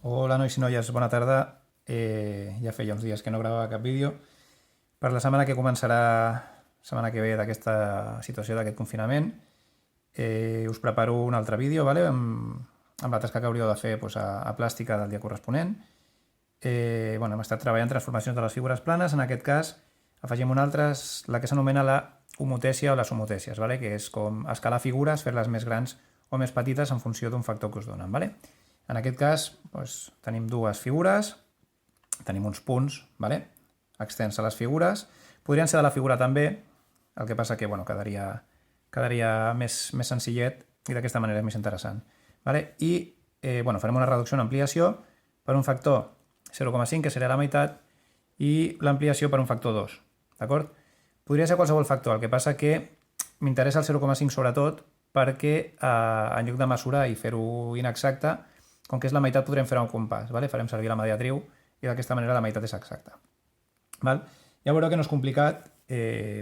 Hola nois i noies, bona tarda. Ja feia uns dies que no gravava cap vídeo. Per la setmana que començarà, setmana que ve d'aquesta situació, d'aquest confinament, us preparo un altre vídeo, vale? amb la tasca que hauríeu de fer a plàstica del dia corresponent. Hem estat treballant transformacions de les figures planes. En aquest cas afegim una altra, la que s'anomena la homotècia o les homotècies, vale? Que és com escalar figures, fer-les més grans o més petites en funció d'un factor que us donen. Vale? En aquest cas tenim dues figures, tenim uns punts, vale? Extens a les figures. Podrien ser de la figura també, el que passa que quedaria més senzillet i d'aquesta manera és més interessant. Vale? I farem una reducció en ampliació per un factor 0,5, que seria la meitat, i l'ampliació per un factor 2. D'acord? Podria ser qualsevol factor, el que passa que m'interessa el 0,5 sobretot perquè en lloc de mesurar i fer-ho inexacte, com que és la meitat podrem fer-ho un compàs. Vale? Farem servir la mediatriu i d'aquesta manera la meitat és exacta. Val? Ja veureu que no és complicat,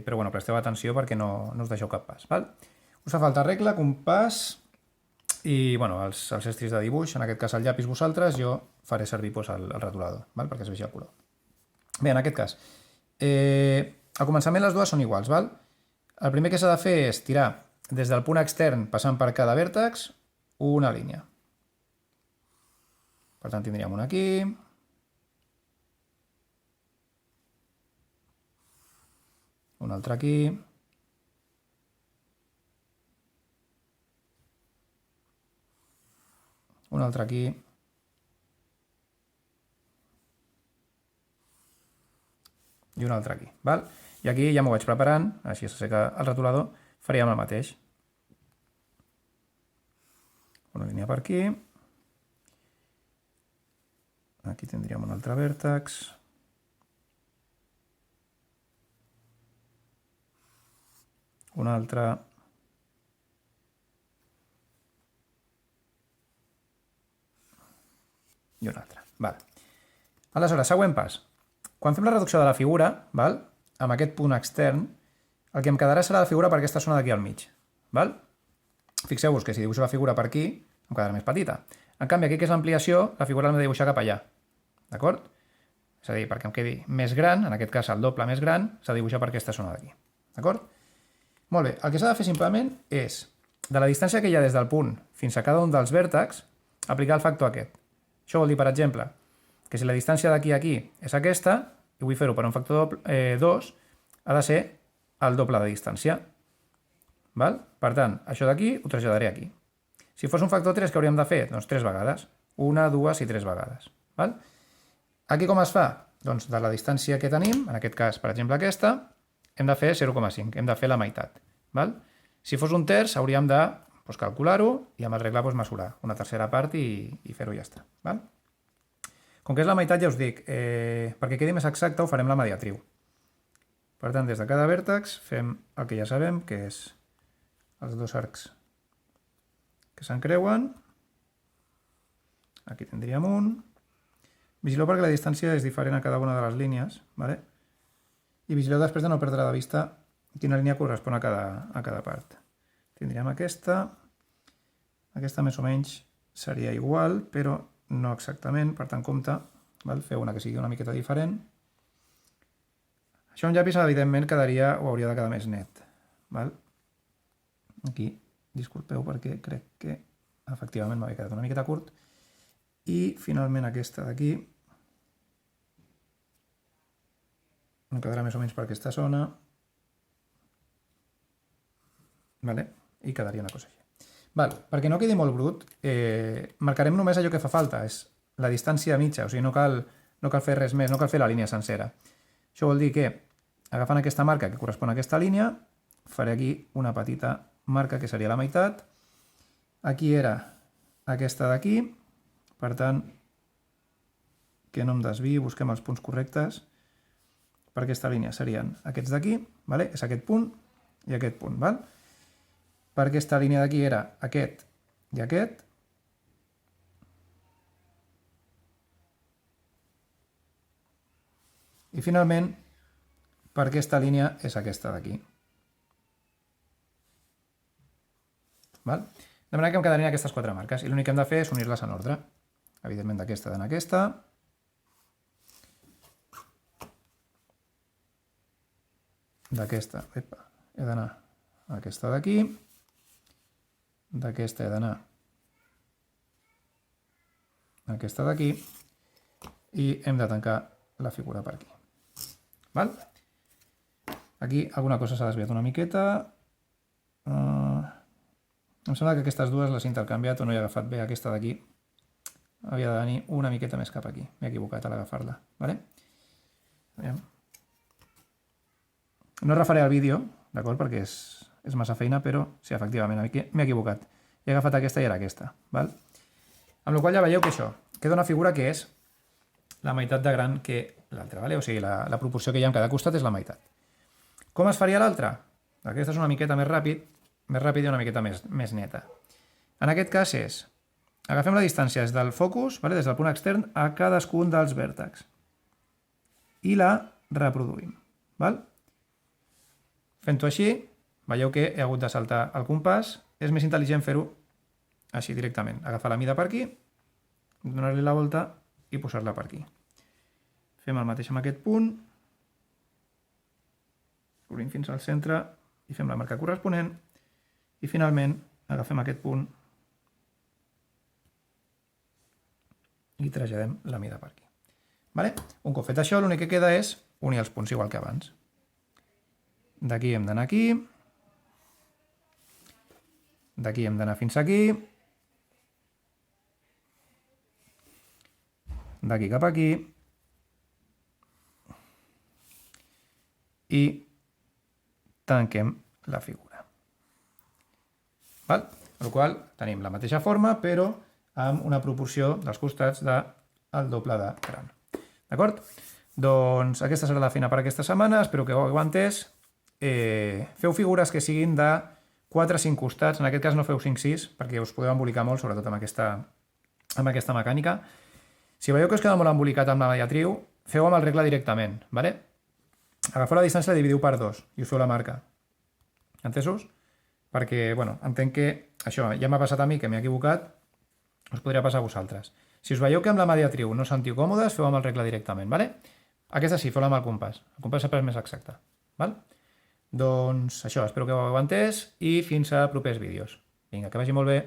però presteu atenció perquè no us deixeu cap pas. Val? Us fa falta regla, compàs i els estris de dibuix, en aquest cas el llapis vosaltres, jo faré servir el retolador, val? Perquè es vegi el color. Bé, en aquest cas, al començament les dues són iguals. Val? El primer que s'ha de fer és tirar des del punt extern, passant per cada vèrtex, una línia. Per tant, tindríem una aquí, una altra aquí, una altra aquí, i una altra aquí. Val? I aquí ja m'ho vaig preparant, així s'asseca el retolador, faríem el mateix. Una línia per aquí. Aquí tindríem un altre vèrtex. Un altre. I un altre. Val. Aleshores, següent pas. Quan fem la reducció de la figura, val? Amb aquest punt extern, el que em quedarà serà la figura per aquesta zona d'aquí al mig. Val? Fixeu-vos que si dibuixo la figura per aquí, em quedarà més petita. En canvi, aquí que és l'ampliació, la figura l'hem de dibuixar cap allà. D'acord? És a dir, perquè em quedi més gran, en aquest cas el doble més gran, s'ha de dibuixar per aquesta zona d'aquí. D'acord? Molt bé, el que s'ha de fer simplement és, de la distància que hi ha des del punt fins a cada un dels vèrtex, aplicar el factor aquest. Això vol dir, per exemple, que si la distància d'aquí a aquí és aquesta, i vull fer-ho per un factor 2, ha de ser el doble de distància. Val? Per tant, això d'aquí ho traslladaré aquí. Si fos un factor 3, què hauríem de fer? Doncs 3 vegades. 1, 2 i 3 vegades. Val? Aquí com es fa? Doncs de la distància que tenim, en aquest cas, per exemple, aquesta, hem de fer 0,5, hem de fer la meitat. Val? Si fos un terç, hauríem de calcular-ho i amb el regle mesurar una tercera part i fer-ho i ja està. Val? Com que és la meitat, ja us dic, perquè quedi més exacte ho farem la mediatriu. Per tant, des de cada vèrtex fem el que ja sabem, que és els dos arcs que s'encreuen. Aquí tindríem un. Vigileu perquè la distància és diferent a cada una de les línies, vale? I vigileu després de no perdre de vista quina línia correspon a cada part. Tindríem aquesta. Aquesta més o menys seria igual, però no exactament, per tant compte, val? Feu una que sigui una miqueta diferent. Això en llapis evidentment quedaria o hauria de quedar més net. Val? Aquí, disculpeu perquè crec que efectivament m'havia quedat una miqueta curt. I finalment aquesta d'aquí em quedarà més o menys per aquesta zona. Vale? I quedaria una cosa així. Val, perquè no quedi molt brut, marcarem només allò que fa falta, és la distància mitja, o sigui, no cal fer res més, no cal fer la línia sencera. Això vol dir que, agafant aquesta marca que correspon a aquesta línia, faré aquí una petita marca que seria la meitat. Aquí era aquesta d'aquí, per tant, que no em desviï, busquem els punts correctes. Per aquesta línia serien aquests d'aquí, vale? És aquest punt i aquest punt. Val? Per aquesta línia d'aquí era aquest i aquest. I finalment, per aquesta línia és aquesta d'aquí. De manera que em quedarien aquestes quatre marques i l'únic que hem de fer és unir-les en ordre. evidentment d'aquesta d'anar a aquesta. D'aquesta, he d'anar a aquesta d'aquí. D'aquesta he d'anar a aquesta d'aquí. I hem de tancar la figura per aquí. Val? Aquí alguna cosa s'ha desviat una miqueta. Em sembla que aquestes dues les he intercanviat o no he agafat bé aquesta d'aquí. Havia de venir una miqueta més cap aquí. M'he equivocat a l'agafar-la. Vale? No refaré el vídeo, d'acord? Perquè és massa feina, però sí, efectivament, m'he equivocat. He agafat aquesta i era aquesta. Val? Amb la qual cosa ja veieu que això queda una figura que és la meitat de gran que l'altra. Vale? O sigui, la proporció que hi ha en cada costat és la meitat. Com es faria l'altra? Aquesta és una miqueta més ràpid i una miqueta més neta. En aquest cas és, agafem la distància des del focus, vale? Des del punt extern, a cadascun dels vèrtexs. I la reproduïm. Val? Fent-ho així, veieu que he hagut de saltar el compàs. És més intel·ligent fer-ho així directament. Agafar la mida per aquí, donar-li la volta i posar-la per aquí. Fem el mateix amb aquest punt. Obrim fins al centre i fem la marca corresponent. I finalment agafem aquest punt i traslladem la mida per aquí. Vale? Un cop fet això, l'únic que queda és unir els punts igual que abans. D'aquí hem d'anar aquí. D'aquí hem d'anar fins aquí. D'aquí cap aquí. I tanquem la figura. Val? Amb la qual cosa tenim la mateixa forma, però amb una proporció dels costats del doble de gran. D'acord? Doncs aquesta serà la feina per aquesta setmana. Espero que ho aguantés. Feu figures que siguin de 4 o 5 costats. En aquest cas no feu 5-6, perquè us podeu embolicar molt, sobretot amb aquesta mecànica. Si veieu que us queda molt embolicat amb la mediatriu, feu amb el regle directament. Vale? Agafeu la distància i dividiu per 2 i us feu la marca. Entesos? Perquè, bueno, entenc que això ja m'ha passat a mi, que m'he equivocat, us podria passar a vosaltres. Si us veieu que amb la mediatriu no sentiu còmodes, feu amb el regle directament, vale? Aquesta sí, feu-la amb el compàs. El compàs sempre és més exacte, val? Doncs això, espero que ho aguantés i fins a propers vídeos. Vinga, que vagi molt bé.